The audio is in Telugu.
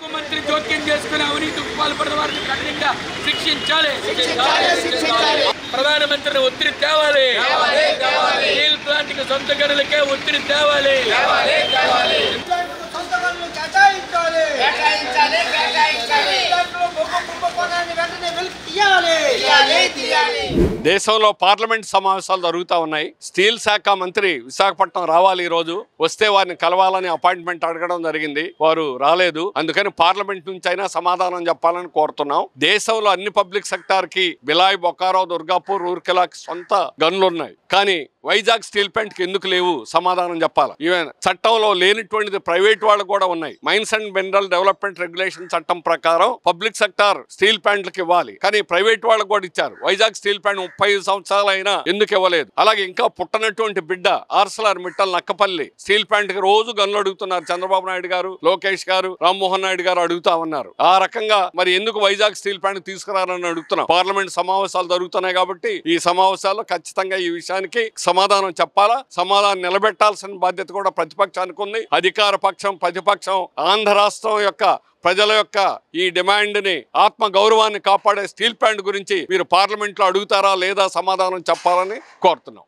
ముఖ్యమంత్రి జోక్యం చేసుకుని అవినీతికి పాల్పడిన వారిని కఠినంగా శిక్షించాలి. ప్రధానమంత్రిని ఒత్తిడి తేవాలి. స్టీల్ ప్లాంట్ కి సొంత గనులకే ఒత్తిడి తేవాలి. దేశంలో పార్లమెంట్ సమావేశాలు జరుగుతూ ఉన్నాయి. స్టీల్ శాఖ మంత్రి విశాఖపట్నం రావాలి. ఈ రోజు వస్తే వారిని కలవాలని అపాయింట్మెంట్ అడగడం జరిగింది. వారు రాలేదు. అందుకని పార్లమెంట్ నుంచి అయినా సమాధానం చెప్పాలని కోరుతున్నాం. దేశంలో అన్ని పబ్లిక్ సెక్టార్ కి బిలాయ్, బొకారో, దుర్గాపూర్, రూర్కెలాకి సొంత గన్లు ఉన్నాయి. కానీ వైజాగ్ స్టీల్ ప్లాంట్ కి ఎందుకు లేవు? సమాధానం చెప్పాలి. ఈవెన్ చట్టంలో లేనిటువంటిది ప్రైవేట్ వాళ్ళు కూడా ఉన్నాయి. Mines and mineral development regulation చట్టం ప్రకారం పబ్లిక్ సెక్టార్ స్టీల్ ప్లాంట్లకు ఇవ్వాలి. కానీ ప్రైవేట్ వాళ్ళకు కూడా ఇచ్చారు. వైజాగ్ స్టీల్ ప్లాంట్ 35 సంవత్సరాలు అయినా ఎందుకు ఇవ్వలేదు? అలాగే ఇంకా పుట్టనటువంటి బిడ్డ Arcelor Mittal Nakkapalli steel plant కి రోజు గన్లు అడుగుతున్నారు. చంద్రబాబు నాయుడు గారు, లోకేష్ గారు, రామ్మోహన్ నాయుడు గారు అడుగుతా ఉన్నారు. ఆ రకంగా మరి ఎందుకు వైజాగ్ స్టీల్ ప్లాంట్ తీసుకురారని అడుగుతున్నాం. పార్లమెంట్ సమావేశాలు జరుగుతున్నాయి కాబట్టి ఈ సమావేశాల్లో ఖచ్చితంగా ఈ విషయానికి సమాధానం చెప్పాలా. సమాధానం నిలబెట్టాల్సిన బాధ్యత కూడా ప్రతిపక్షానికి ఉంది. అధికార పక్షం, ప్రతిపక్షం ఆంధ్ర రాష్ట్రం యొక్క ప్రజల యొక్క ఈ డిమాండ్ ని, ఆత్మ గౌరవాన్ని కాపాడే స్టీల్ ప్లాంట్ గురించి మీరు పార్లమెంట్ లో అడుగుతారా లేదా? సమాధానం చెప్పాలని కోరుతున్నాం.